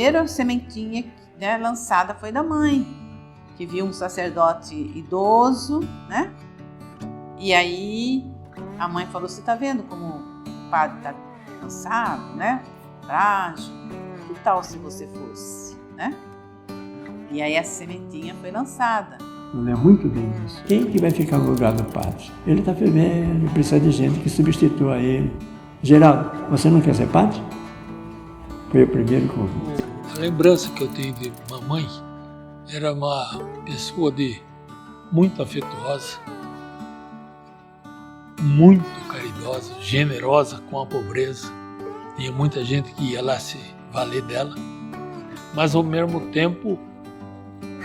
primeira sementinha, né, lançada foi da mãe, que viu um sacerdote idoso, né? E aí a mãe falou: você tá vendo como o padre tá cansado, né? Frágil. Que tal se você fosse, né? E aí a sementinha foi lançada. Eu lembro muito bem disso. Quem que vai ficar no lugar do padre? Ele está velho, precisa de gente que substitua ele. Geraldo, você não quer ser padre? Foi o primeiro convite. A lembrança que eu tenho de mamãe era uma pessoa muito afetuosa, muito caridosa, generosa com a pobreza. Tinha muita gente que ia lá se valer dela, mas ao mesmo tempo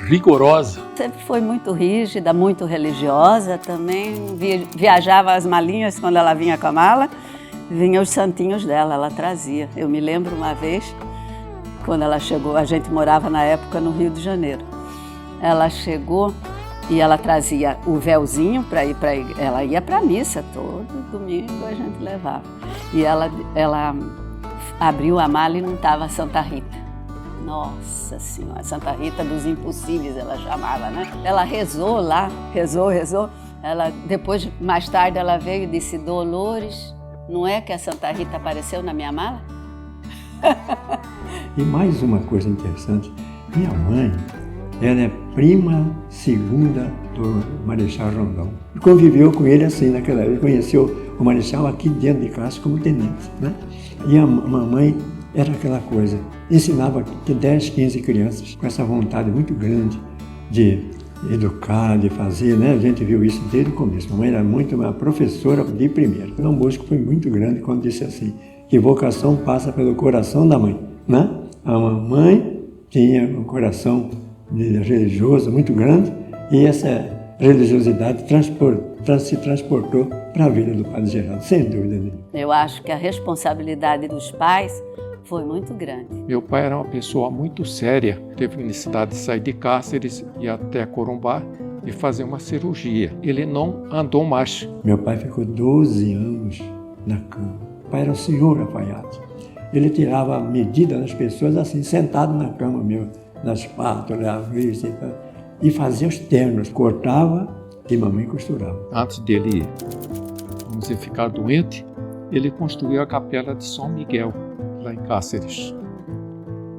rigorosa. Sempre foi muito rígida, muito religiosa também. Viajava as malinhas quando ela vinha com a mala, vinha os santinhos dela, ela trazia. Eu me lembro uma vez, quando ela chegou, a gente morava na época no Rio de Janeiro. Ela chegou e ela trazia o véuzinho para ir para ela ia para a missa todo domingo, a gente levava. E ela abriu a mala e não estava a Santa Rita. Nossa Senhora, Santa Rita dos Impossíveis, ela chamava, né? Ela rezou lá, rezou. Ela, depois, mais tarde, ela veio e disse: Dolores, não é que a Santa Rita apareceu na minha mala? E mais uma coisa interessante, minha mãe, ela é prima segunda do Marechal Rondon. Conviveu com ele assim naquela época, conheceu o Marechal aqui dentro de casa como tenente, né? E a mamãe era aquela coisa, ensinava 10, 15 crianças com essa vontade muito grande de educar, de fazer, né? A gente viu isso desde o começo. A mãe era muito uma professora de primeira. Dom Bosco foi muito grande quando disse assim, que vocação passa pelo coração da mãe, né? A mamãe tinha um coração religioso muito grande e essa religiosidade se transportou para a vida do Padre Geraldo, sem dúvida nenhuma. Eu acho que a responsabilidade dos pais foi muito grande. Meu pai era uma pessoa muito séria, teve necessidade de sair de Cáceres e até Corumbá e fazer uma cirurgia. Ele não andou mais. Meu pai ficou 12 anos na cama. O pai era o senhor alfaiate. Ele tirava a medida das pessoas assim, sentado na cama meu, na espátula, a vista e fazia os ternos, cortava e mamãe costurava. Antes dele, vamos dizer, ficar doente, ele construiu a capela de São Miguel, lá em Cáceres.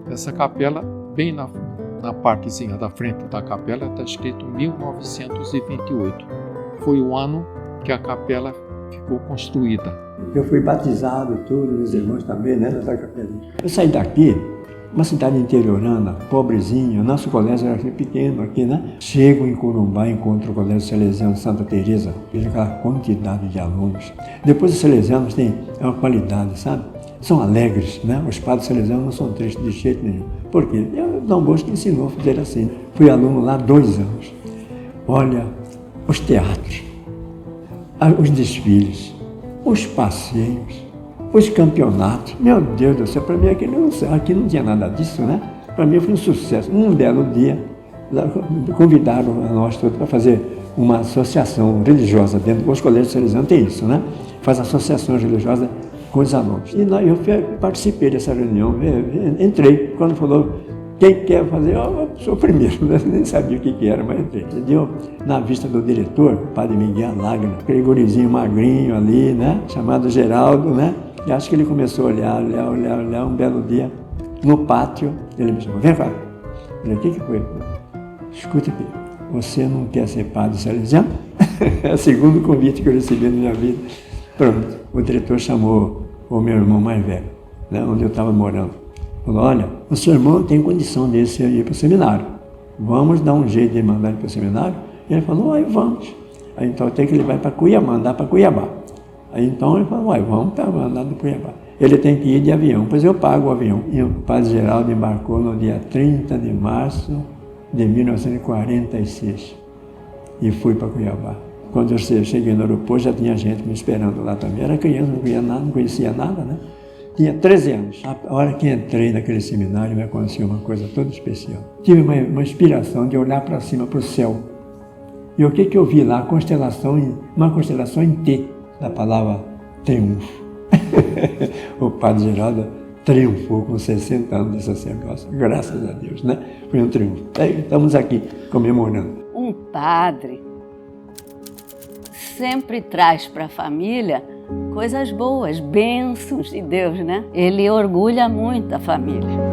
Essa capela, bem na partezinha da frente da capela, está escrito 1928. Foi o ano que a capela ficou construída. Eu fui batizado, todos os irmãos também, né, nessa capelinha. Eu saí daqui, uma cidade interiorana, pobrezinha, nosso colégio era pequeno aqui, né? Chego em Corumbá, encontro o Colégio Salesiano Santa Teresa, vejo aquela quantidade de alunos. Depois os salesianos têm uma qualidade, sabe? São alegres, né? Os padres salesianos não são tristes de jeito nenhum. Por quê? Dom Bosco ensinou a fazer assim. Fui aluno lá 2 anos. Olha, os teatros, os desfiles, os passeios, os campeonatos. Meu Deus do céu, para mim aqui não tinha nada disso, né? Para mim foi um sucesso. Um belo dia, convidaram a nós todos para fazer uma associação religiosa dentro dos colégios salesianos. Tem isso, né? Faz associações religiosas com os alunos. E eu participei dessa reunião, entrei. Quando falou, quem quer fazer? Eu sou o primeiro, né? Nem sabia o que era, mas entrei. Deu na vista do diretor, o padre Miguel Lágrima, aquele gurizinho magrinho ali, né? Chamado Geraldo, né? E acho que ele começou a olhar, um belo dia, no pátio, ele me chamou, vem cá. Eu falei, o que foi? Escuta aqui, você não quer ser padre salesiano? É o segundo convite que eu recebi na minha vida. Pronto, o diretor chamou o meu irmão mais velho, né, onde eu estava morando. Falou, olha, o seu irmão tem condição de ir para o seminário. Vamos dar um jeito de mandar ele para o seminário? E ele falou, vamos. Aí então tem que ele vai para Cuiabá, mandar para Cuiabá. Aí então ele falou, vamos para mandar para Cuiabá. Ele tem que ir de avião, pois eu pago o avião. E o padre Geraldo embarcou no dia 30 de março de 1946 e fui para Cuiabá. Quando eu cheguei no aeroporto, já tinha gente me esperando lá também. Era criança, não conhecia nada, né? Tinha 13 anos. A hora que entrei naquele seminário, me aconteceu uma coisa toda especial. Tive uma inspiração de olhar para cima, para o céu. E o que eu vi lá? Uma constelação em T, da palavra triunfo. O padre Geraldo triunfou com 60 anos de sacerdócio, graças a Deus, né? Foi um triunfo. Estamos aqui comemorando. Um padre sempre traz para a família coisas boas, bênçãos de Deus, né? Ele orgulha muito a família.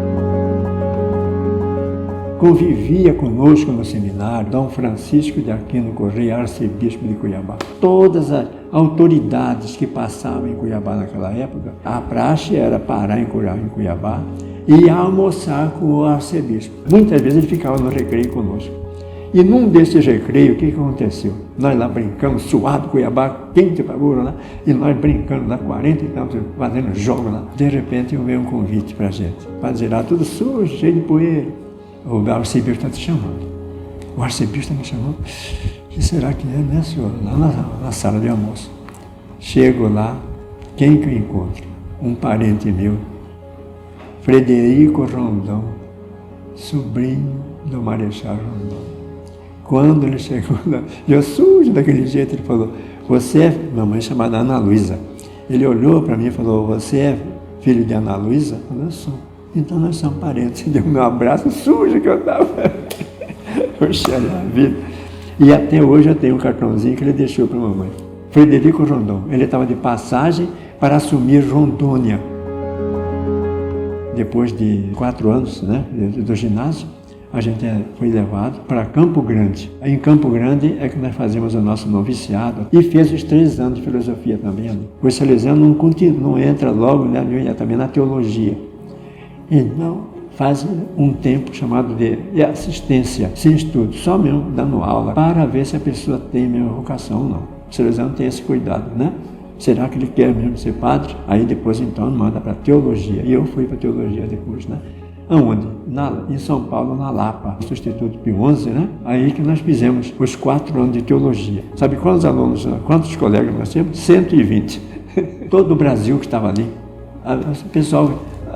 Convivia conosco no seminário Dom Francisco de Aquino Correia, arcebispo de Cuiabá. Todas as autoridades que passavam em Cuiabá naquela época, a praxe era parar em Cuiabá e almoçar com o arcebispo. Muitas vezes ele ficava no recreio conosco. E num desses recreios, o que aconteceu? Nós lá brincando, suado, Cuiabá, quente pra burro lá, e nós brincando lá, 40 e tantos, fazendo jogo lá. De repente veio um convite pra gente, para girar tudo sujo, cheio de poeira. O arcebispo está te chamando. O arcebispo está me chamando. O que será que é, né, senhor? Lá na sala de almoço. Chego lá, quem que eu encontro? Um parente meu, Frederico Rondon, sobrinho do Marechal Rondon. Quando ele chegou lá, eu sujo daquele jeito, ele falou, você é, mamãe chamada Ana Luísa. Ele olhou para mim e falou, você é filho de Ana Luísa? Eu falei, eu sou. Então nós somos parentes. Deu um abraço sujo que eu estava. Poxa vida. E até hoje eu tenho um cartãozinho que ele deixou para a mamãe. Frederico Rondon. Ele estava de passagem para assumir Rondônia. Depois de 4 anos, né, do ginásio, a gente foi levado para Campo Grande. Aí em Campo Grande é que nós fazemos o nosso noviciado e fez os 3 anos de filosofia também. O salesiano não entra logo, né, também na teologia. Então, faz um tempo chamado de assistência, sem estudo, só mesmo dando aula, para ver se a pessoa tem a mesma vocação ou não. O salesiano tem esse cuidado, né? Será que ele quer mesmo ser padre? Aí depois, então, manda para teologia. E eu fui para teologia depois, né? Aonde? Em São Paulo, na Lapa, Instituto Pio XI, né? Aí que nós fizemos os 4 anos de teologia. Sabe quantos alunos, quantos colegas nós temos? 120. Todo o Brasil que estava ali. O pessoal...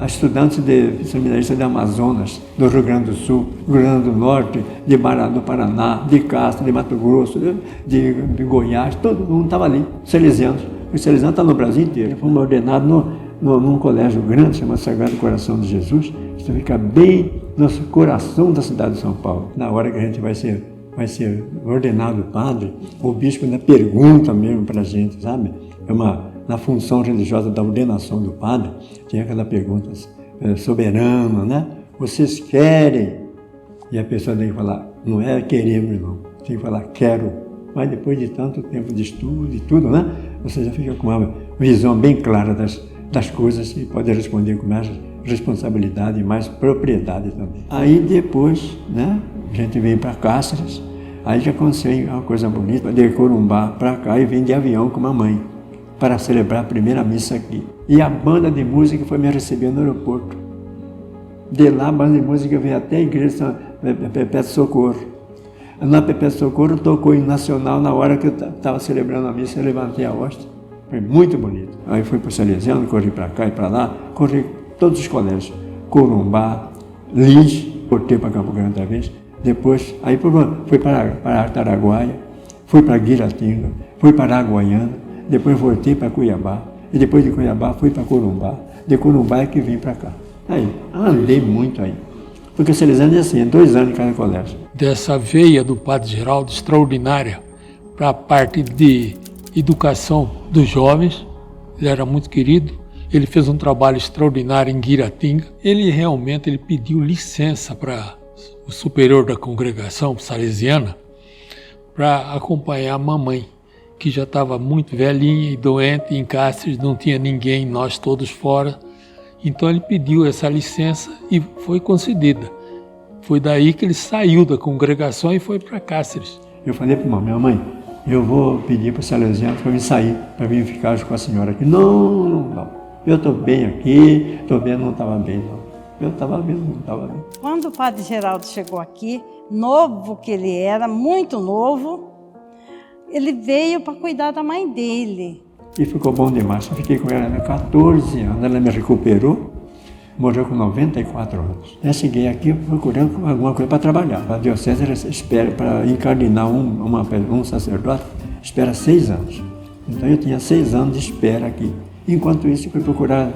estudantes de seminaristas de Amazonas, do Rio Grande do Sul, do Rio Grande do Norte, do Paraná, de Castro, de Mato Grosso, de Goiás, todo mundo estava ali, salesianos. O salesiano está no Brasil inteiro. Fomos ordenados num colégio grande, chamado Sagrado Coração de Jesus, que fica bem no coração da cidade de São Paulo. Na hora que a gente vai ser ordenado padre, o bispo ainda pergunta mesmo para a gente, sabe? Na função religiosa da ordenação do padre, tinha aquela pergunta soberana, né? Vocês querem? E a pessoa tem que falar, não é queremos, não. Tem que falar, quero. Mas depois de tanto tempo de estudo e tudo, né? Você já fica com uma visão bem clara das coisas e pode responder com mais responsabilidade e mais propriedade também. Aí depois, né? A gente vem para Cáceres, aí que aconteceu uma coisa bonita, de Corumbá para cá e vem de avião com a mãe, para celebrar a primeira missa aqui. E a banda de música foi me receber no aeroporto. De lá, a banda de música veio até a igreja Perpétuo Socorro. Na Perpétuo Socorro tocou em Nacional na hora que eu estava celebrando a missa, eu levantei a hóstia. Foi muito bonito. Aí fui para o Salesiano, corri para cá e para lá, corri todos os colégios. Corumbá, Lins, voltei para Campo Grande outra vez. Depois, aí fui para Araguaia, fui para Guiratinga, fui para Araguaiana. Depois voltei para Cuiabá, e depois de Cuiabá fui para Corumbá. De Corumbá é que vim para cá. Aí, andei muito aí. Porque o salesiano é assim, 2 anos em cada colégio. Dessa veia do Padre Geraldo, extraordinária, para a parte de educação dos jovens, ele era muito querido, ele fez um trabalho extraordinário em Guiratinga. Ele pediu licença para o superior da congregação salesiana para acompanhar a mamãe, que já estava muito velhinha e doente, em Cáceres, não tinha ninguém, nós todos fora. Então ele pediu essa licença e foi concedida. Foi daí que ele saiu da congregação e foi para Cáceres. Eu falei para minha mãe, eu vou pedir para o salesiano para vir sair, para vir ficar com a senhora aqui. Não. Eu estou bem aqui, estou bem, não estava bem, não. Eu estava bem, não estava bem. Quando o Padre Geraldo chegou aqui, novo que ele era, muito novo, ele veio para cuidar da mãe dele. E ficou bom demais. Eu fiquei com ela há 14 anos. Ela me recuperou, morreu com 94 anos. Eu cheguei aqui procurando alguma coisa para trabalhar. A diocese espera, para encardinar um sacerdote, espera 6 anos. Então eu tinha 6 anos de espera aqui. Enquanto isso, eu fui procurar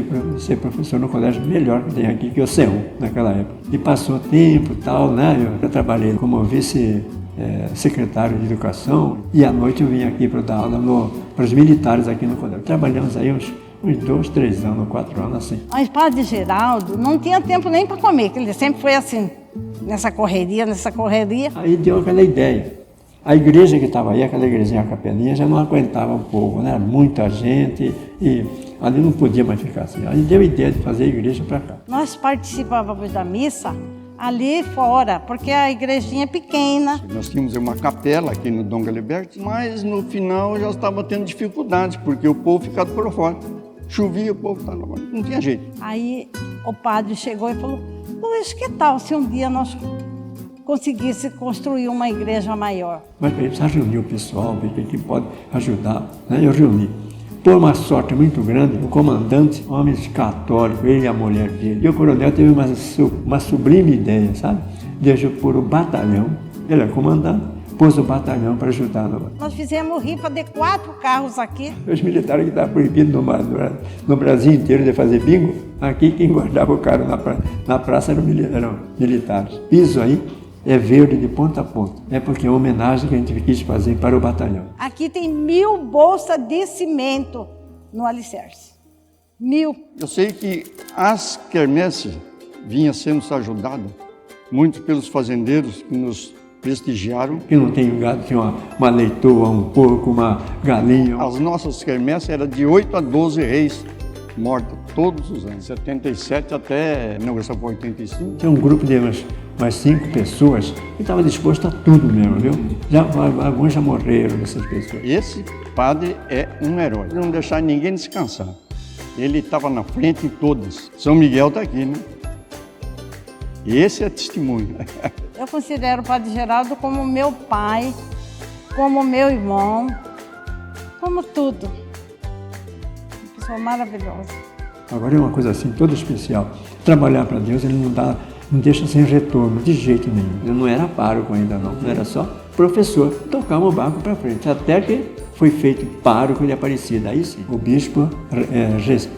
de ser professor no colégio melhor que tem aqui, que é o C1, naquela época. E passou tempo e tal, né? Eu trabalhei como vice-secretário de educação e à noite eu vim aqui para dar aula para os militares aqui no colégio. Trabalhamos aí uns 2, 3 anos, 4 anos assim. Mas Padre Geraldo não tinha tempo nem para comer, que ele sempre foi assim, nessa correria. Aí deu aquela ideia. A igreja que estava aí, aquela igrejinha, a capelinha, já não aguentava o povo, né? Muita gente e ali não podia mais ficar assim. Aí deu a ideia de fazer a igreja para cá. Nós participávamos da missa ali fora, porque a igrejinha é pequena. Nós tínhamos uma capela aqui no Dom Galiberto, mas no final já estava tendo dificuldades, porque o povo ficava por fora. Chovia, o povo estava lá, não tinha jeito. Aí o padre chegou e falou, Luiz, que tal se um dia nós conseguisse construir uma igreja maior? Mas precisa reunir o pessoal, ver quem pode ajudar, né? Eu reuni. Por uma sorte muito grande, o comandante, homens católicos, ele e a mulher dele. E o coronel teve uma sublime ideia, sabe? De pôr o batalhão, ele é comandante, pôs o batalhão para ajudar. Nós fizemos rifa de 4 carros aqui. Os militares que estavam proibidos no Brasil inteiro de fazer bingo, aqui quem guardava o carro na praça eram militares. Piso aí é verde de ponta a ponta. É porque é uma homenagem que a gente quis fazer para o batalhão. Aqui tem 1000 bolsas de cimento no alicerce. 1000. Eu sei que as quermesses vinham sendo ajudadas muito pelos fazendeiros que nos prestigiaram. Quem não tem gado tinha uma leitoa, um porco, uma galinha. As nossas quermesses eram de 8 a 12 reis mortos todos os anos, 77 até a inauguração por 85. Tinha um grupo de umas 5 pessoas que estava disposto a tudo mesmo, viu? Alguns já morreram dessas pessoas. Esse padre é um herói. Não deixar ninguém descansar. Ele estava na frente em todas. São Miguel está aqui, né? Esse é testemunho. Eu considero o Padre Geraldo como meu pai, como meu irmão, como tudo. Uma pessoa maravilhosa. Agora é uma coisa assim, toda especial. Trabalhar para Deus, ele não deixa sem retorno, de jeito nenhum. Ele não era pároco ainda não era só professor. Tocava o barco para frente, até que foi feito pároco de Aparecida. Aí sim, o bispo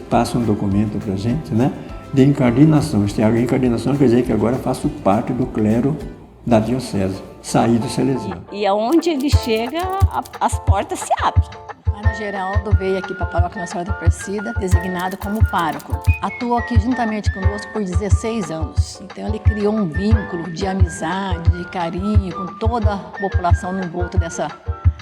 passa um documento para a gente, né? De incardinação. A incardinação quer dizer que agora faço parte do clero da diocese, saí do Salesiano. E aonde ele chega, as portas se abrem. O Padre Geraldo veio aqui para a paróquia Nossa Senhora da Aparecida, designado como pároco. Atuou aqui juntamente conosco por 16 anos. Então ele criou um vínculo de amizade, de carinho com toda a população no envolto dessa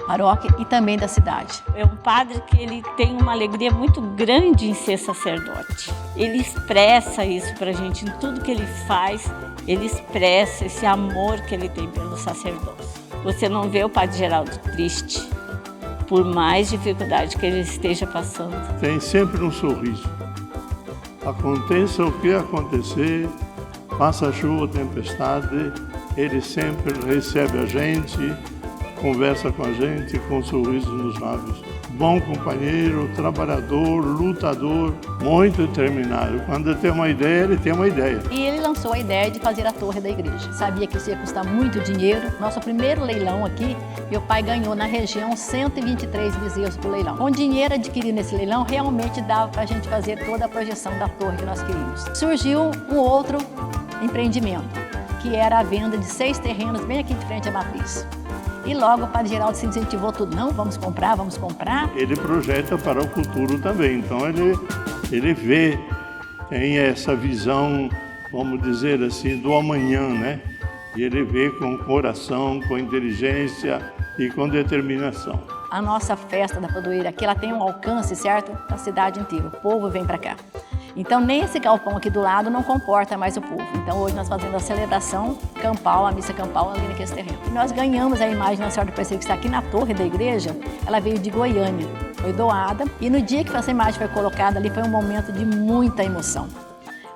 paróquia e também da cidade. É um padre que ele tem uma alegria muito grande em ser sacerdote. Ele expressa isso pra gente em tudo que ele faz, ele expressa esse amor que ele tem pelo sacerdócio. Você não vê o Padre Geraldo triste, por mais dificuldade que ele esteja passando. Tem sempre um sorriso. Aconteça o que acontecer, passa chuva, tempestade, ele sempre recebe a gente, conversa com a gente com um sorriso nos lábios. Bom companheiro, trabalhador, lutador, muito determinado. Quando ele tem uma ideia, ele tem uma ideia. E ele lançou a ideia de fazer a torre da igreja. Sabia que isso ia custar muito dinheiro. Nosso primeiro leilão aqui, meu pai ganhou na região 123 bezerros por leilão. Com dinheiro adquirido nesse leilão, realmente dava para a gente fazer toda a projeção da torre que nós queríamos. Surgiu um outro empreendimento, que era a venda de 6 terrenos bem aqui de frente à matriz. E logo o Padre Geraldo se incentivou tudo. Não, vamos comprar, vamos comprar. Ele projeta para o futuro também. Então ele vê, tem essa visão, vamos dizer assim, do amanhã, né? E ele vê com coração, com inteligência e com determinação. A nossa festa da Padroeira aqui, ela tem um alcance, certo? Da cidade inteira. O povo vem para cá. Então, nem esse galpão aqui do lado não comporta mais o povo. Então, hoje nós fazemos a celebração campal, a missa campal ali naquele terreno. E nós ganhamos a imagem da Senhora do Aparecida, que está aqui na torre da igreja. Ela veio de Goiânia, foi doada. E no dia que essa imagem foi colocada ali, foi um momento de muita emoção.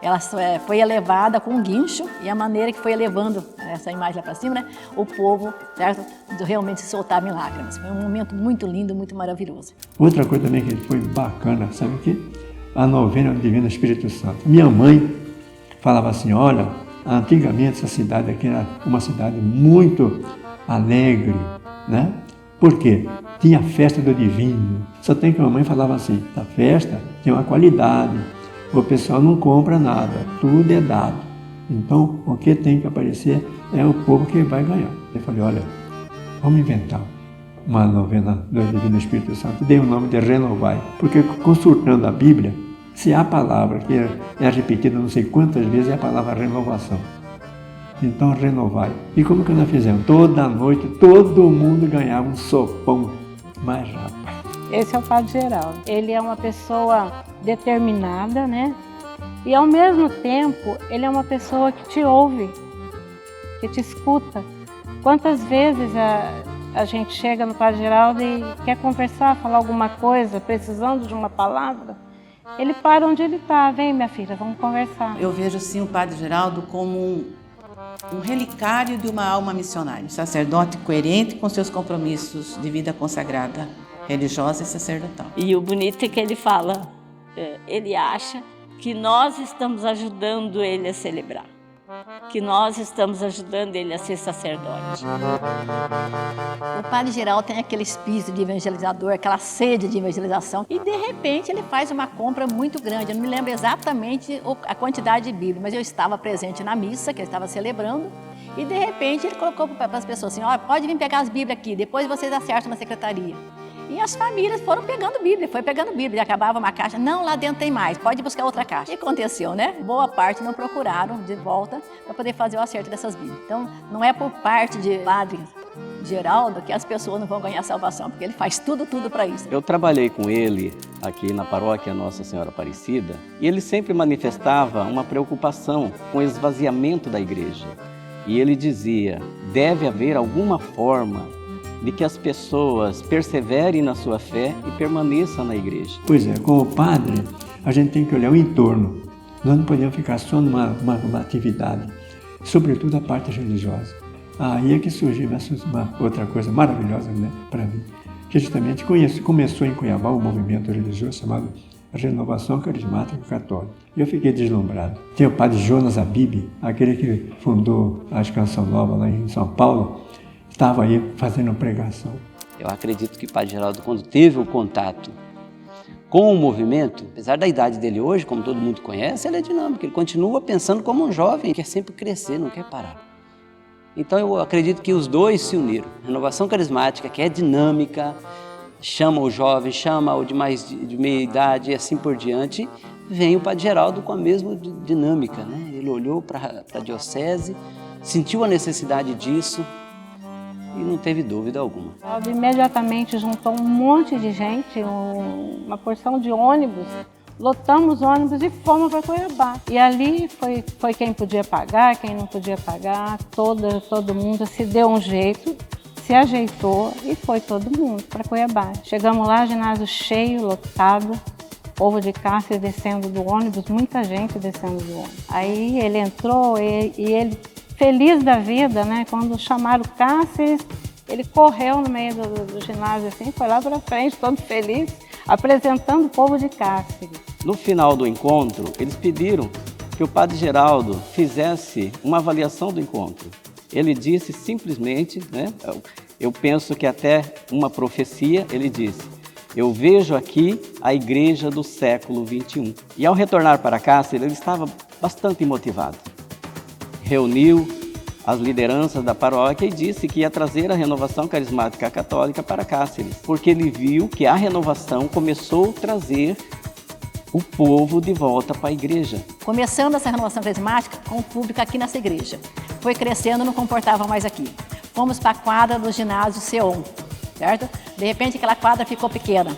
Ela foi elevada com um guincho e a maneira que foi elevando essa imagem lá para cima, né? O povo, certo? Realmente se soltava em lágrimas. Foi um momento muito lindo, muito maravilhoso. Outra coisa também que foi bacana, sabe o quê? A novena do Divino Espírito Santo. Minha mãe falava assim, olha, antigamente essa cidade aqui era uma cidade muito alegre, né? Por quê? Tinha a festa do Divino. Só tem que a mamãe falava assim, a festa tem uma qualidade, o pessoal não compra nada, tudo é dado. Então, o que tem que aparecer é o povo que vai ganhar. Eu falei, olha, vamos inventar uma novena do Divino Espírito Santo. Dei o nome de Renovai, porque consultando a Bíblia, se há palavra que é repetida não sei quantas vezes, é a palavra renovação. Então, renovai. E como que nós fizemos? Toda noite, todo mundo ganhava um sopão. Mas, rapaz... Esse é o Padre Geraldo. Ele é uma pessoa determinada, né? E, ao mesmo tempo, ele é uma pessoa que te ouve, que te escuta. Quantas vezes a gente chega no Padre Geraldo e quer conversar, falar alguma coisa, precisando de uma palavra, ele para onde ele está. Vem, minha filha, vamos conversar. Eu vejo, assim, o Padre Geraldo como um relicário de uma alma missionária, um sacerdote coerente com seus compromissos de vida consagrada, religiosa e sacerdotal. E o bonito é que ele fala, ele acha que nós estamos ajudando ele a celebrar, que nós estamos ajudando ele a ser sacerdote. O Padre Geraldo tem aquele espírito de evangelizador, aquela sede de evangelização, e de repente ele faz uma compra muito grande. Eu não me lembro exatamente a quantidade de Bíblia, mas eu estava presente na missa que ele estava celebrando, e de repente ele colocou para as pessoas assim, olha, pode vir pegar as Bíblias aqui, depois vocês acertam na secretaria. E as famílias foram pegando Bíblia, e acabava uma caixa, não, lá dentro tem mais, pode buscar outra caixa. O que aconteceu, né? Boa parte não procuraram de volta para poder fazer o acerto dessas Bíblias. Então, não é por parte de Padre Geraldo que as pessoas não vão ganhar salvação, porque ele faz tudo para isso. Eu trabalhei com ele aqui na paróquia Nossa Senhora Aparecida e ele sempre manifestava uma preocupação com o esvaziamento da igreja. E ele dizia, deve haver alguma forma de que as pessoas perseverem na sua fé e permaneçam na igreja. Pois é, como padre, a gente tem que olhar o entorno. Nós não podemos ficar só numa atividade, sobretudo a parte religiosa. Aí é que surgiu uma outra coisa maravilhosa, né, para mim, que justamente começou em Cuiabá um movimento religioso chamado Renovação Carismática Católica. E eu fiquei deslumbrado. Tinha o padre Jonas Abib, aquele que fundou a Canção Nova lá em São Paulo, estava aí fazendo pregação. Eu acredito que o Padre Geraldo, quando teve o contato com o movimento, apesar da idade dele hoje, como todo mundo conhece, ele é dinâmico, ele continua pensando como um jovem, quer sempre crescer, não quer parar. Então eu acredito que os dois se uniram. Renovação Carismática, que é dinâmica, chama o jovem, chama o de meia idade e assim por diante, vem o Padre Geraldo com a mesma dinâmica, né? Ele olhou para a diocese, sentiu a necessidade disso, e não teve dúvida alguma. Imediatamente juntou um monte de gente, uma porção de ônibus, lotamos ônibus e fomos para Cuiabá. E ali foi quem podia pagar, quem não podia pagar, todo mundo se deu um jeito, se ajeitou e foi todo mundo para Cuiabá. Chegamos lá, ginásio cheio, lotado, povo de Cáceres descendo do ônibus, muita gente descendo do ônibus. Aí ele entrou e ele... feliz da vida, né? Quando chamaram o Cáceres, ele correu no meio do ginásio assim, foi lá para frente, todo feliz, apresentando o povo de Cáceres. No final do encontro, eles pediram que o Padre Geraldo fizesse uma avaliação do encontro. Ele disse simplesmente, né? Eu penso que até uma profecia, ele disse, eu vejo aqui a igreja do século XXI. E ao retornar para Cáceres, ele estava bastante motivado. Reuniu as lideranças da paróquia e disse que ia trazer a Renovação Carismática Católica para Cáceres, porque ele viu que a renovação começou a trazer o povo de volta para a igreja. Começando essa renovação carismática com o público aqui nessa igreja. Foi crescendo, não comportava mais aqui. Fomos para a quadra do ginásio Seon, certo? De repente aquela quadra ficou pequena.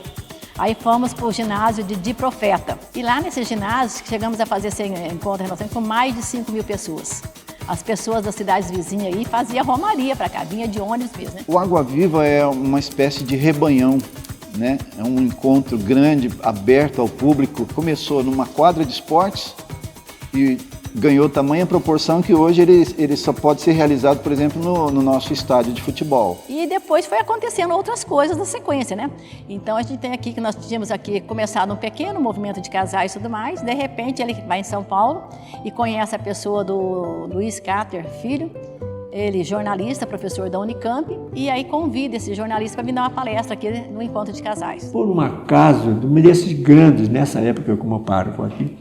Aí fomos para o ginásio de Profeta. E lá nesse ginásio, chegamos a fazer esse encontro de renovação com mais de 5.000 pessoas. As pessoas das cidades vizinhas aí faziam romaria para cá, vinha de ônibus mesmo, né? O Água Viva é uma espécie de rebanhão, né? É um encontro grande, aberto ao público. Começou numa quadra de esportes e ganhou tamanha proporção que hoje ele só pode ser realizado, por exemplo, no nosso estádio de futebol. E depois foi acontecendo outras coisas na sequência, né? Então a gente tem aqui que nós tínhamos aqui começado um pequeno movimento de casais e tudo mais, de repente ele vai em São Paulo e conhece a pessoa do Luiz Cáter Filho, ele jornalista, professor da Unicamp, e aí convida esse jornalista para vir dar uma palestra aqui no encontro de casais. Por um acaso, desses grandes, nessa época como pároco aqui,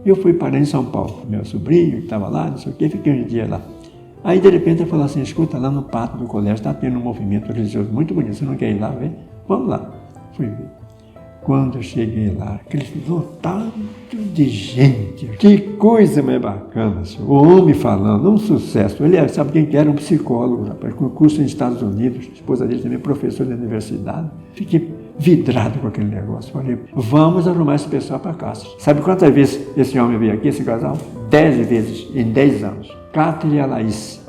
Eu fui parar em São Paulo, meu sobrinho que estava lá, não sei o quê, fiquei um dia lá. Aí, de repente, ele falou assim, escuta, lá no pátio do colégio está tendo um movimento religioso muito bonito, você não quer ir lá ver? Vamos lá. Fui ver. Quando eu cheguei lá, aquele lotado de gente, que coisa mais bacana, senhor. O homem falando, um sucesso. Ele sabe quem que era? Um psicólogo, rapaz, com curso nos Estados Unidos, a esposa dele também professor da universidade. Fiquei vidrado com aquele negócio. Falei, vamos arrumar esse pessoal para casa. Sabe quantas vezes esse homem veio aqui, esse casal? 10 vezes em 10 anos. Cáter e a Laís.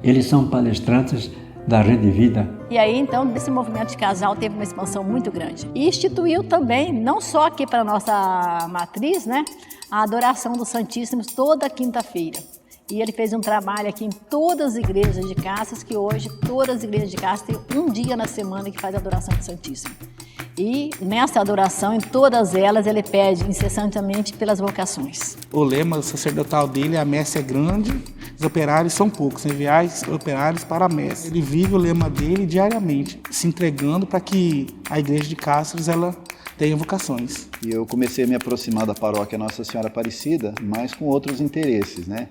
Eles são palestrantes da Rede Vida. E aí, então, esse movimento de casal teve uma expansão muito grande. E instituiu também, não só aqui para a nossa matriz, né, a adoração dos Santíssimos toda quinta-feira. E ele fez um trabalho aqui em todas as igrejas de Cáceres, que hoje todas as igrejas de Cáceres têm um dia na semana que faz a adoração do Santíssimo. E nessa adoração, em todas elas, ele pede incessantemente pelas vocações. O lema sacerdotal dele é: a messe é grande, os operários são poucos, enviai operários para a messe. Ele vive o lema dele diariamente, se entregando para que a igreja de Cáceres ela tenha vocações. E eu comecei a me aproximar da paróquia Nossa Senhora Aparecida, mas com outros interesses, né?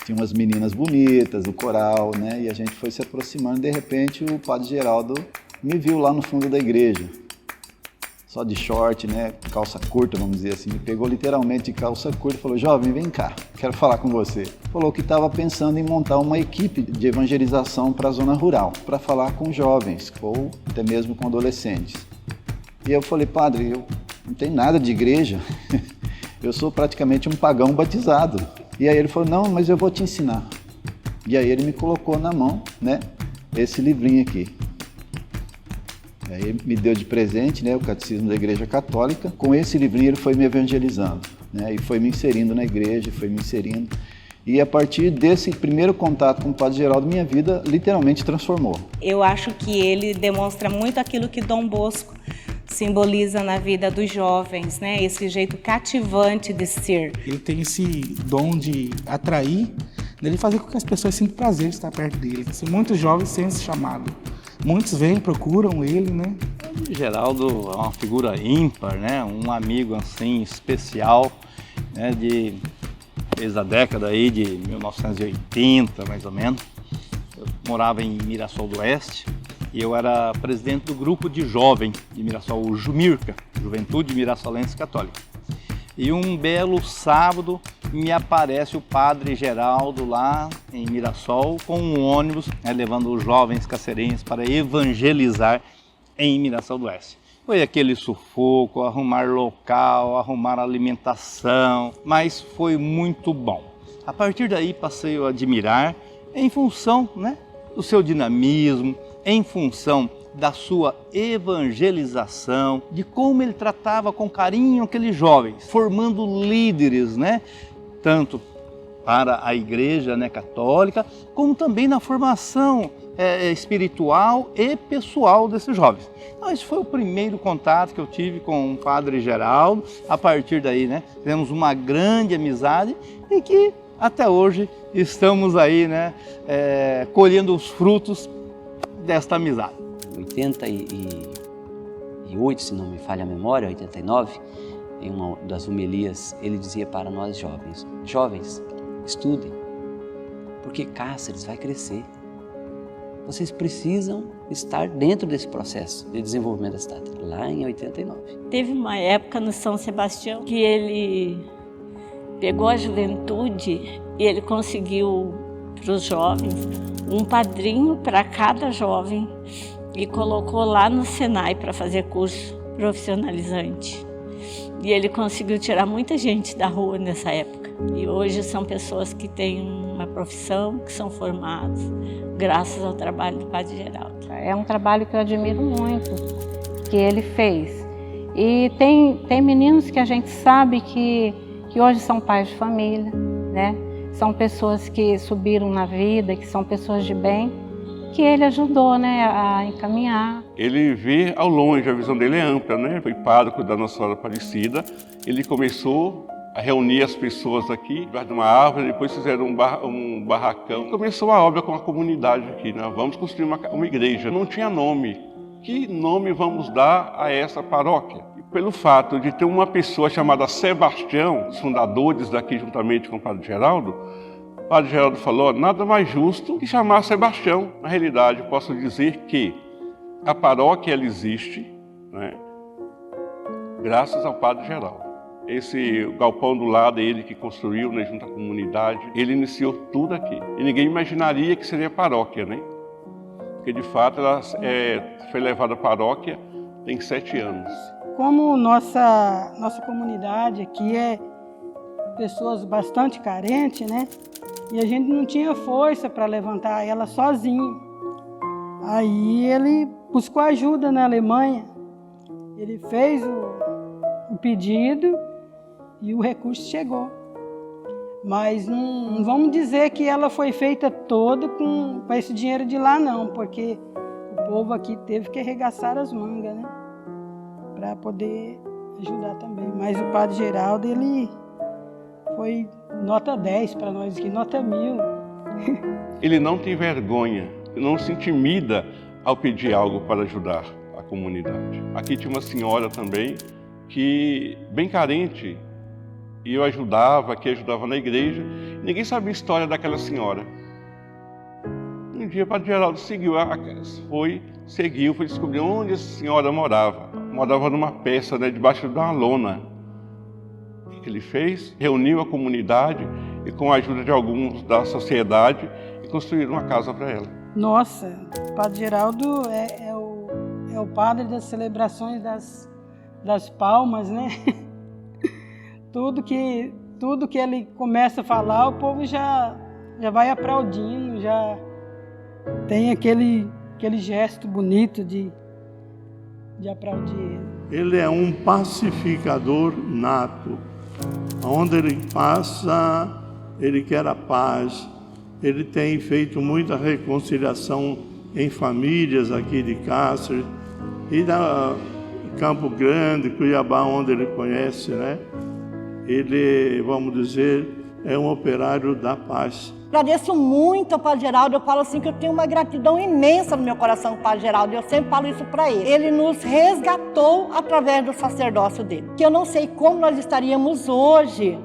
Tinha umas meninas bonitas do coral, né? E a gente foi se aproximando, de repente o padre Geraldo me viu lá no fundo da igreja. Só de short, né? Calça curta, vamos dizer assim. Me pegou literalmente de calça curta e falou: jovem, vem cá, quero falar com você. Falou que estava pensando em montar uma equipe de evangelização para a zona rural, para falar com jovens ou até mesmo com adolescentes. E eu falei: padre, eu não tenho nada de igreja, eu sou praticamente um pagão batizado. E aí ele falou: não, mas eu vou te ensinar. E aí ele me colocou na mão, né, esse livrinho aqui. E aí ele me deu de presente, né, o Catecismo da Igreja Católica. Com esse livrinho ele foi me evangelizando, né, e foi me inserindo na igreja, foi me inserindo. E a partir desse primeiro contato com o Padre Geraldo, minha vida literalmente transformou. Eu acho que ele demonstra muito aquilo que Dom Bosco simboliza na vida dos jovens, né? Esse jeito cativante de ser. Ele tem esse dom de atrair, de fazer com que as pessoas sintam prazer de estar perto dele. Assim, muitos jovens sentem esse chamado. Muitos vêm, procuram ele, né? O Geraldo é uma figura ímpar, né? Um amigo assim especial, né? Desde a década aí de 1980, mais ou menos. Eu morava em Mirassol do Oeste. E eu era presidente do grupo de jovem de Mirassol, o Jumirca, Juventude Mirassolense Católica. E um belo sábado me aparece o padre Geraldo lá em Mirassol com um ônibus, né, levando os jovens cacerenses para evangelizar em Mirassol do Oeste. Foi aquele sufoco, arrumar local, arrumar alimentação, mas foi muito bom. A partir daí passei a admirar em função, né, do seu dinamismo, em função da sua evangelização, de como ele tratava com carinho aqueles jovens, formando líderes, né? Tanto para a igreja, né, católica, como também na formação espiritual e pessoal desses jovens. Então, esse foi o primeiro contato que eu tive com o Padre Geraldo. A partir daí, né, tivemos uma grande amizade e que até hoje estamos aí, né, colhendo os frutos desta amizade. Em 88, se não me falha a memória, 89, em uma das homilias, ele dizia para nós jovens: jovens, estudem, porque Cáceres vai crescer. Vocês precisam estar dentro desse processo de desenvolvimento da cidade, lá em 89. Teve uma época no São Sebastião que ele pegou a juventude e ele conseguiu para os jovens um padrinho para cada jovem e colocou lá no Senai para fazer curso profissionalizante. E ele conseguiu tirar muita gente da rua nessa época. E hoje são pessoas que têm uma profissão, que são formadas, graças ao trabalho do Padre Geraldo. É um trabalho que eu admiro muito, que ele fez. E tem meninos que a gente sabe que hoje são pais de família, né? São pessoas que subiram na vida, que são pessoas de bem, que ele ajudou, né, a encaminhar. Ele vê ao longe, a visão dele é ampla, né? Foi pároco da Nossa Senhora Aparecida. Ele começou a reunir as pessoas aqui, debaixo de uma árvore, depois fizeram um barracão. Começou a obra com a comunidade aqui, né? Vamos construir uma igreja. Não tinha nome. Que nome vamos dar a essa paróquia? pelo fato de ter uma pessoa chamada Sebastião, os fundadores daqui juntamente com o Padre Geraldo. O Padre Geraldo falou, nada mais justo que chamar Sebastião. Na realidade, posso dizer que a paróquia ela existe, né, graças ao Padre Geraldo. Esse galpão do lado é ele que construiu, né, junto à comunidade. Ele iniciou tudo aqui. E ninguém imaginaria que seria paróquia, né? Porque de fato ela foi levada à paróquia tem 7 anos. Como nossa comunidade aqui é pessoas bastante carentes, né? E a gente não tinha força para levantar ela sozinho. Aí ele buscou ajuda na Alemanha. Ele fez o pedido e o recurso chegou. Mas não vamos dizer que ela foi feita toda com esse dinheiro de lá, não, porque o povo aqui teve que arregaçar as mangas, né? Para poder ajudar também. Mas o Padre Geraldo, ele foi nota 10 para nós aqui, nota 1000. Ele não tem vergonha, não se intimida ao pedir algo para ajudar a comunidade. Aqui tinha uma senhora também, que bem carente, e eu ajudava na igreja, ninguém sabia a história daquela senhora. Um dia o Padre Geraldo foi descobrir onde essa senhora morava. Morava numa peça, né, debaixo de uma lona. O que ele fez? Reuniu a comunidade e com a ajuda de alguns da sociedade, e construíram uma casa para ela. Nossa, o Padre Geraldo é o padre das celebrações das palmas, né? Tudo que ele começa a falar, o povo já vai aplaudindo, já tem aquele gesto bonito de aplaudir ele. Ele é um pacificador nato. Onde ele passa, ele quer a paz. Ele tem feito muita reconciliação em famílias aqui de Cáceres e da Campo Grande, Cuiabá, onde ele conhece, né? Ele, vamos dizer, é um operário da paz. Agradeço muito ao Padre Geraldo, eu falo assim que eu tenho uma gratidão imensa no meu coração com o Padre Geraldo, e eu sempre falo isso para ele. Ele nos resgatou através do sacerdócio dele. Que eu não sei como nós estaríamos hoje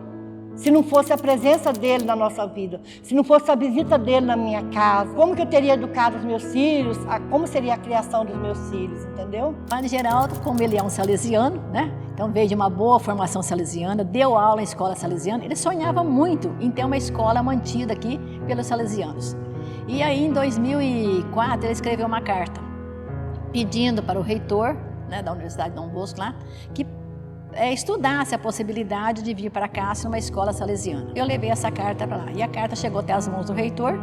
se não fosse a presença dele na nossa vida, se não fosse a visita dele na minha casa. Como que eu teria educado os meus filhos, como seria a criação dos meus filhos, entendeu? O Padre Geraldo, como ele é um salesiano, né? Então veio de uma boa formação salesiana, deu aula em escola salesiana, ele sonhava muito em ter uma escola mantida aqui pelos salesianos. E aí em 2004 ele escreveu uma carta pedindo para o reitor, né, da Universidade Dom Bosco lá, que estudasse a possibilidade de vir para cá numa escola salesiana. Eu levei essa carta para lá e a carta chegou até as mãos do reitor.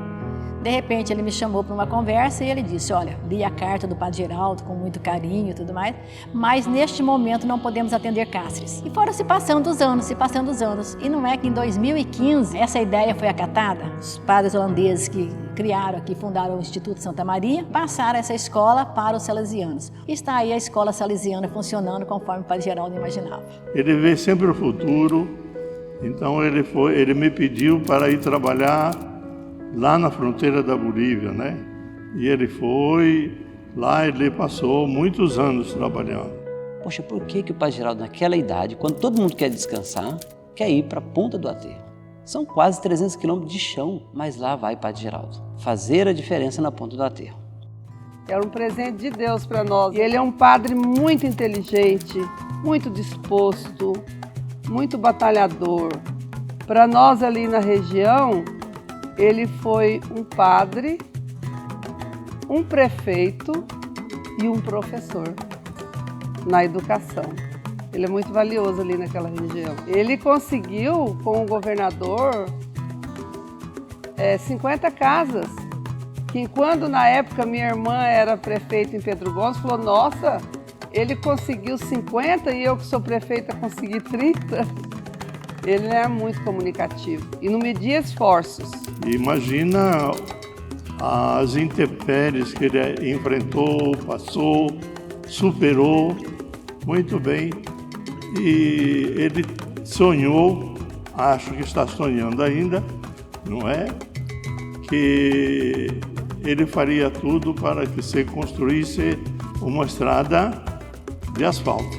De repente ele me chamou para uma conversa e ele disse, olha, li a carta do Padre Geraldo com muito carinho e tudo mais, mas neste momento não podemos atender Cáceres. E foram se passando os anos. E não é que em 2015 essa ideia foi acatada? Os padres holandeses que criaram aqui, fundaram o Instituto Santa Maria, passaram essa escola para os salesianos. E está aí a escola salesiana funcionando conforme o Padre Geraldo imaginava. Ele vê sempre o futuro, então ele me pediu para ir trabalhar lá na fronteira da Bolívia, né? E ele foi, lá ele passou muitos anos trabalhando. Poxa, por que o Padre Geraldo, naquela idade, quando todo mundo quer descansar, quer ir para a ponta do aterro? São quase 300 quilômetros de chão, mas lá vai o Padre Geraldo fazer a diferença na ponta do aterro. Era um presente de Deus para nós. E ele é um padre muito inteligente, muito disposto, muito batalhador. Para nós ali na região, ele foi um padre, um prefeito e um professor na educação. Ele é muito valioso ali naquela região. Ele conseguiu, com o governador, 50 casas. Que quando na época minha irmã era prefeita em Pedro Gomes, falou, nossa, ele conseguiu 50 e eu que sou prefeita consegui 30. Ele é muito comunicativo e não media esforços. Imagina as intempéries que ele enfrentou, passou, superou muito bem. E ele sonhou, acho que está sonhando ainda, não é? Que ele faria tudo para que se construísse uma estrada de asfalto.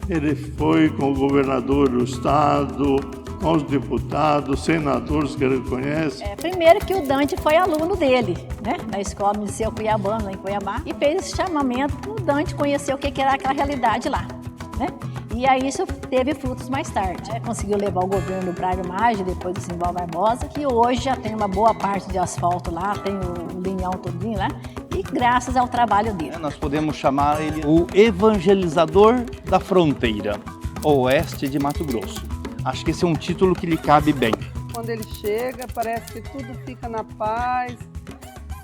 Ele foi com o governador do estado, com os deputados, senadores que ele conhece. Primeiro que o Dante foi aluno dele, né? Na escola do Liceu Cuiabano, lá em Cuiabá, e fez esse chamamento para o Dante conhecer o que era aquela realidade lá, né? E aí isso teve frutos mais tarde. Conseguiu levar o governo do Braga Maggi, depois do Simval Barbosa, que hoje já tem uma boa parte de asfalto lá, tem o linhão todinho lá, e graças ao trabalho dele. Nós podemos chamar ele o evangelizador da fronteira oeste de Mato Grosso. Acho que esse é um título que lhe cabe bem. Quando ele chega, parece que tudo fica na paz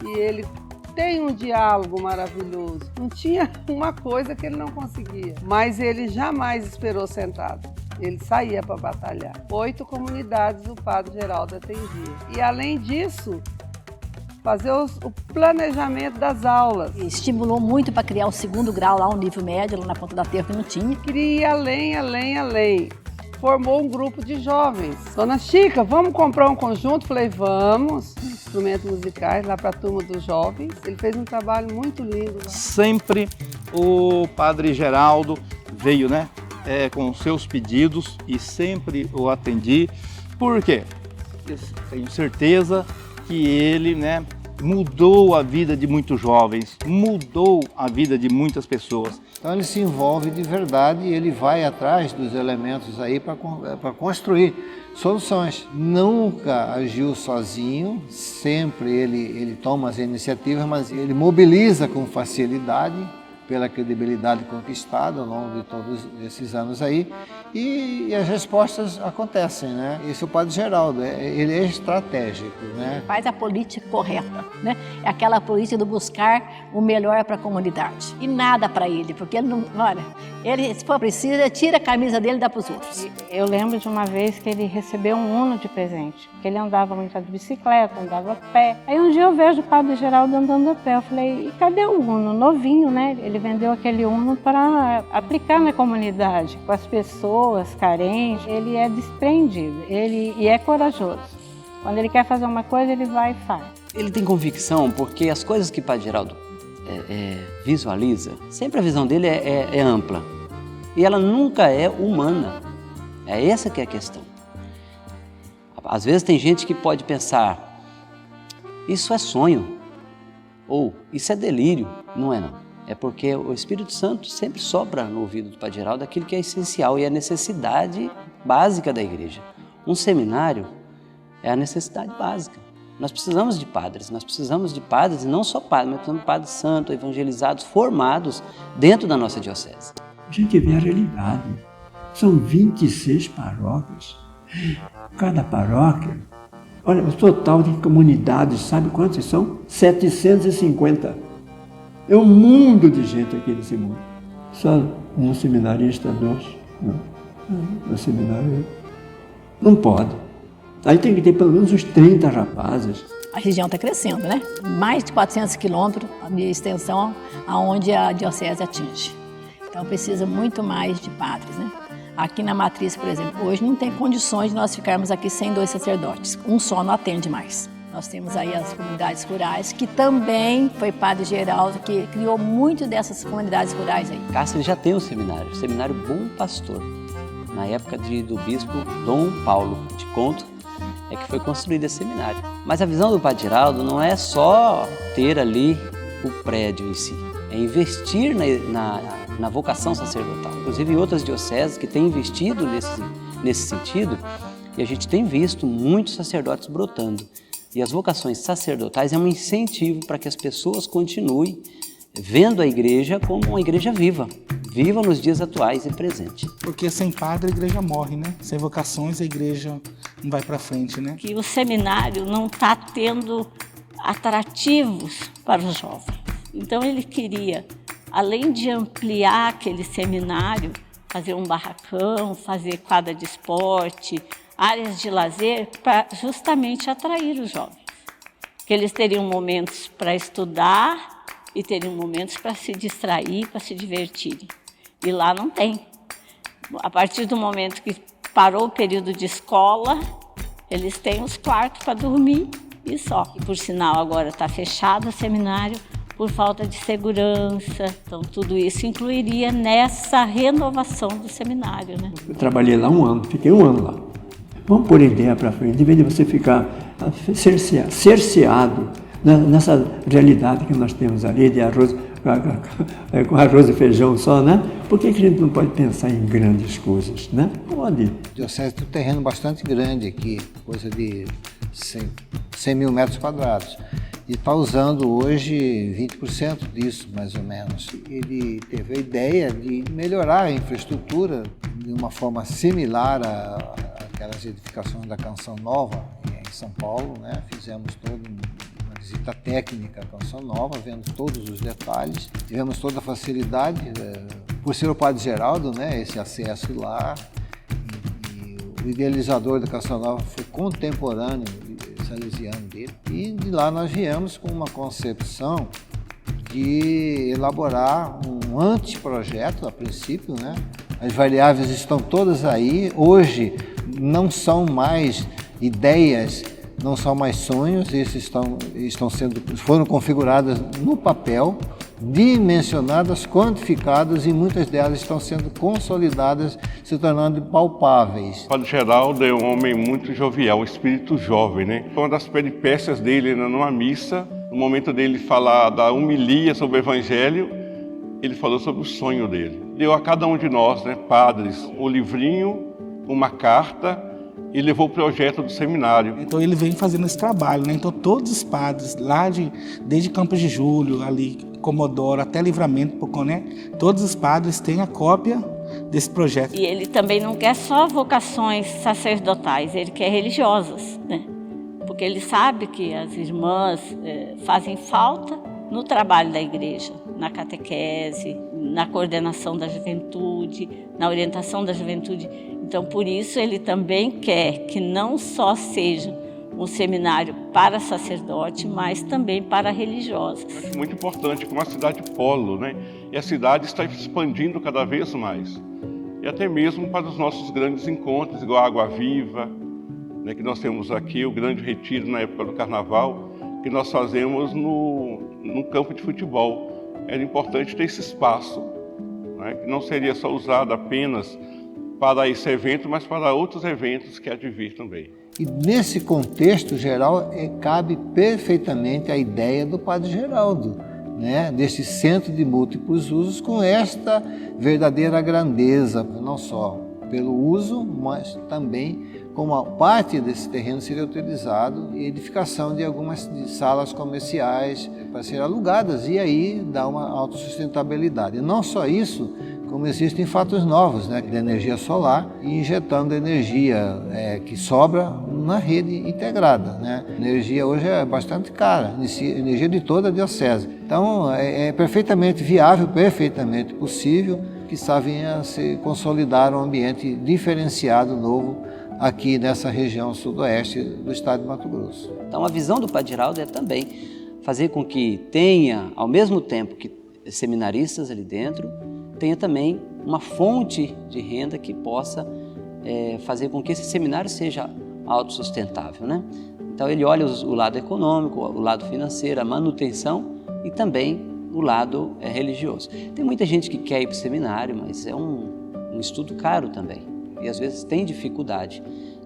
e ele tem um diálogo maravilhoso. Não tinha uma coisa que ele não conseguia, mas ele jamais esperou sentado. Ele saía para batalhar. 8 comunidades o Padre Geraldo atendia. E além disso, fazer o planejamento das aulas. Estimulou muito para criar o 2º grau lá, o nível médio, lá na Ponta da Terra que não tinha. Queria ir além. Formou um grupo de jovens. Dona Chica, vamos comprar um conjunto? Falei, vamos. Instrumentos musicais lá para a turma dos jovens. Ele fez um trabalho muito lindo. Sempre o Padre Geraldo veio, com seus pedidos e sempre o atendi. Por quê? Eu tenho certeza que ele, mudou a vida de muitos jovens, mudou a vida de muitas pessoas. Então ele se envolve de verdade e ele vai atrás dos elementos aí para construir soluções. Nunca agiu sozinho, sempre ele toma as iniciativas, mas ele mobiliza com facilidade pela credibilidade conquistada ao longo de todos esses anos aí, e as respostas acontecem, Esse é o Padre Geraldo, ele é estratégico, Faz a política correta, É aquela política do buscar o melhor para a comunidade. E nada para ele, porque ele não, ele, se for preciso, tira a camisa dele e dá para os outros. Eu lembro de uma vez que ele recebeu um Uno de presente, porque ele andava muito de bicicleta, andava a pé. Aí um dia eu vejo o Padre Geraldo andando a pé, eu falei, e cadê o Uno? Novinho, Ele vendeu aquele Uno para aplicar na comunidade, com as pessoas carentes. Ele é desprendido, e é corajoso. Quando ele quer fazer uma coisa, ele vai e faz. Ele tem convicção, porque as coisas que o Padre Geraldo visualiza, sempre a visão dele é ampla. E ela nunca é humana. É essa que é a questão. Às vezes tem gente que pode pensar, isso é sonho, ou isso é delírio. Não é não. É porque o Espírito Santo sempre sopra no ouvido do Padre Geraldo aquilo que é essencial e é a necessidade básica da igreja. Um seminário é a necessidade básica. Nós precisamos de padres e não só padres, mas precisamos de padres santos, evangelizados, formados dentro da nossa diocese. A gente vê a realidade. São 26 paróquias. Cada paróquia, olha, o total de comunidades, sabe quantas são? 750. É um mundo de gente aqui nesse mundo. Só um seminarista, 2. No seminário não pode. Aí tem que ter pelo menos uns 30 rapazes. A região está crescendo, Mais de 400 quilômetros de extensão aonde a diocese atinge. Então precisa muito mais de padres, Aqui na Matriz, por exemplo, hoje não tem condições de nós ficarmos aqui sem 2 sacerdotes. Um só não atende mais. Nós temos aí as comunidades rurais, que também foi Padre Geraldo que criou muito dessas comunidades rurais aí. Cáceres já tem um seminário, o Seminário Bom Pastor. Na época do bispo Dom Paulo de Conto, é que foi construído esse seminário. Mas a visão do Padre Geraldo não é só ter ali o prédio em si, é investir na vocação sacerdotal. Inclusive em outras dioceses que têm investido nesse sentido, e a gente tem visto muitos sacerdotes brotando. E as vocações sacerdotais é um incentivo para que as pessoas continuem vendo a igreja como uma igreja viva nos dias atuais e presente. Porque sem padre a igreja morre, Sem vocações a igreja não vai para frente, Que o seminário não está tendo atrativos para os jovens. Então ele queria, além de ampliar aquele seminário, fazer um barracão, fazer quadra de esporte, áreas de lazer, para justamente atrair os jovens. Que eles teriam momentos para estudar e teriam momentos para se distrair, para se divertirem. E lá não tem. A partir do momento que parou o período de escola, eles têm os quartos para dormir e só. E por sinal agora está fechado o seminário, por falta de segurança. Então, tudo isso incluiria nessa renovação do seminário, né? Eu trabalhei lá 1 ano, fiquei 1 ano lá. Vamos pôr a ideia para frente, em vez de você ficar cerceado nessa realidade que nós temos ali de arroz, com arroz e feijão só, né? Por que a gente não pode pensar em grandes coisas, né? Pode. A diocese tem um terreno bastante grande aqui, coisa de 100 mil metros quadrados. E está usando hoje 20% disso, mais ou menos. Ele teve a ideia de melhorar a infraestrutura de uma forma similar àquelas edificações da Canção Nova, em São Paulo, né? Fizemos toda uma visita técnica à Canção Nova, vendo todos os detalhes. Tivemos toda a facilidade, por ser o Padre Geraldo, né? Esse acesso lá. E o idealizador da Canção Nova foi contemporâneo salesiano dele. E de lá nós viemos com uma concepção de elaborar um anteprojeto, a princípio, né? As variáveis estão todas aí. Hoje não são mais ideias, não são mais sonhos, esses foram configuradas no papel, dimensionadas, quantificadas e muitas delas estão sendo consolidadas, se tornando palpáveis. O Padre Geraldo é um homem muito jovial, um espírito jovem, né? Foi uma das peripécias dele numa missa, no momento dele falar da homilia sobre o Evangelho, ele falou sobre o sonho dele. Deu a cada um de nós, né, padres, um livrinho, uma carta, e levou o projeto do seminário. Então ele vem fazendo esse trabalho, né? Então todos os padres, desde Campos de Julho, ali, Comodoro, até Livramento, Poconé, todos os padres têm a cópia desse projeto. E ele também não quer só vocações sacerdotais, ele quer religiosas, né? Porque ele sabe que as irmãs fazem falta no trabalho da igreja, na catequese, na coordenação da juventude, na orientação da juventude. Então, por isso, ele também quer que não só seja um seminário para sacerdote, mas também para religiosos. É muito importante, como uma cidade polo, né? E a cidade está expandindo cada vez mais. E até mesmo para os nossos grandes encontros, igual a Água Viva, né, que nós temos aqui, o grande retiro na época do Carnaval, que nós fazemos num campo de futebol. Era importante ter esse espaço, né, que não seria só usado apenas para esse evento, mas para outros eventos que há de vir também. E nesse contexto geral, cabe perfeitamente a ideia do Padre Geraldo, né? Desse centro de múltiplos usos com esta verdadeira grandeza, não só pelo uso, mas também como a parte desse terreno seria utilizado em edificação de algumas salas comerciais para serem alugadas e aí dá uma autossustentabilidade. E não só isso, como existem fatos novos, né, de energia solar e injetando energia que sobra na rede integrada, né? A energia hoje é bastante cara, energia de toda a diocese. Então é perfeitamente viável, perfeitamente possível que venha a se consolidar um ambiente diferenciado, novo, aqui nessa região sudoeste do estado de Mato Grosso. Então a visão do Padre Geraldo é também fazer com que tenha, ao mesmo tempo que seminaristas ali dentro, tenha também uma fonte de renda que possa fazer com que esse seminário seja autossustentável, né? Então ele olha o lado econômico, o lado financeiro, a manutenção e também o lado religioso. Tem muita gente que quer ir para o seminário, mas é um estudo caro também e às vezes tem dificuldade,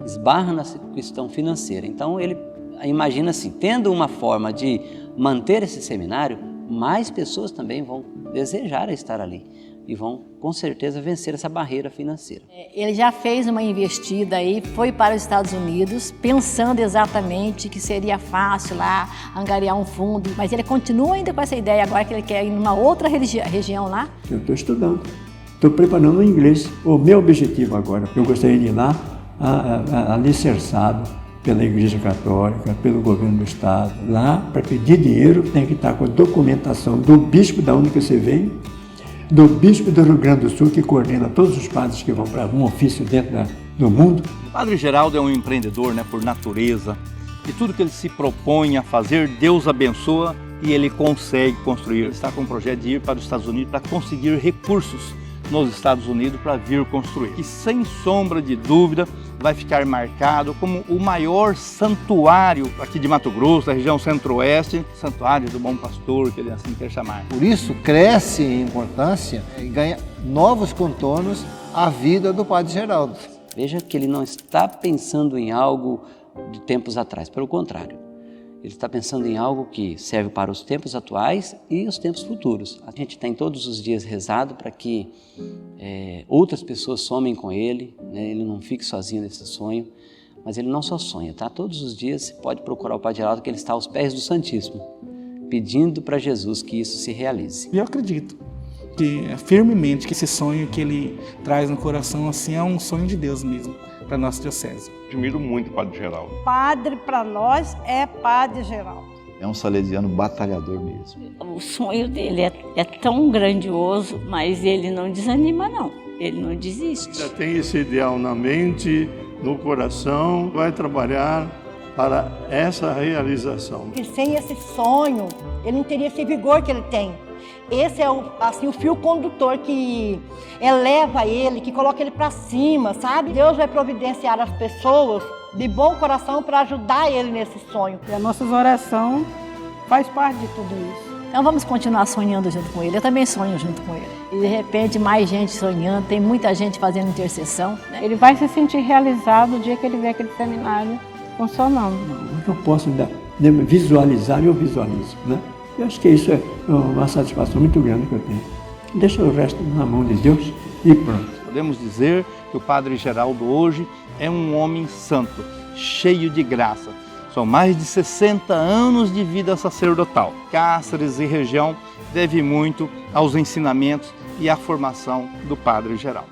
esbarra na questão financeira. Então ele imagina assim, tendo uma forma de manter esse seminário, mais pessoas também vão desejar estar ali e vão, com certeza, vencer essa barreira financeira. Ele já fez uma investida aí, foi para os Estados Unidos, pensando exatamente que seria fácil lá angariar um fundo, mas ele continua ainda com essa ideia agora que ele quer ir numa outra região lá. Eu estou estudando, estou preparando o inglês. O meu objetivo agora, eu gostaria de ir lá alicerçado pela Igreja Católica, pelo governo do Estado. Lá, para pedir dinheiro, tem que estar com a documentação do bispo da onde você veio, do bispo do Rio Grande do Sul, que coordena todos os padres que vão para algum ofício dentro do mundo. O Padre Geraldo é um empreendedor, né, por natureza, e tudo que ele se propõe a fazer, Deus abençoa e ele consegue construir. Ele está com um projeto de ir para os Estados Unidos para conseguir recursos nos Estados Unidos para vir construir. E sem sombra de dúvida vai ficar marcado como o maior santuário aqui de Mato Grosso, da região centro-oeste, santuário do Bom Pastor, que ele assim quer chamar. Por isso cresce em importância e ganha novos contornos a vida do Padre Geraldo. Veja que ele não está pensando em algo de tempos atrás, pelo contrário. Ele está pensando em algo que serve para os tempos atuais e os tempos futuros. A gente tem todos os dias rezado para que outras pessoas somem com ele, né? Ele não fique sozinho nesse sonho, mas ele não só sonha, tá? Todos os dias você pode procurar o Padre Geraldo, que ele está aos pés do Santíssimo, pedindo para Jesus que isso se realize. E eu acredito firmemente que esse sonho que ele traz no coração assim é um sonho de Deus mesmo para nossa diocese. Admiro muito o Padre Geraldo. Padre para nós é Padre Geraldo. É um salesiano batalhador mesmo. O sonho dele é tão grandioso, mas ele não desanima não, ele não desiste. Já tem esse ideal na mente, no coração, vai trabalhar para essa realização. E sem esse sonho, ele não teria esse vigor que ele tem. Esse é o fio condutor que eleva ele, que coloca ele para cima, sabe? Deus vai providenciar as pessoas de bom coração para ajudar ele nesse sonho. E a nossa oração faz parte de tudo isso. Então vamos continuar sonhando junto com ele. Eu também sonho junto com ele. E de repente mais gente sonhando, tem muita gente fazendo intercessão, né? Ele vai se sentir realizado o dia que ele vê aquele seminário funcionando. O que eu posso visualizar, eu visualizo, né? Eu acho que isso é uma satisfação muito grande que eu tenho. Deixa o resto na mão de Deus e pronto. Podemos dizer que o Padre Geraldo hoje é um homem santo, cheio de graça. São mais de 60 anos de vida sacerdotal. Cáceres e região deve muito aos ensinamentos e à formação do Padre Geraldo.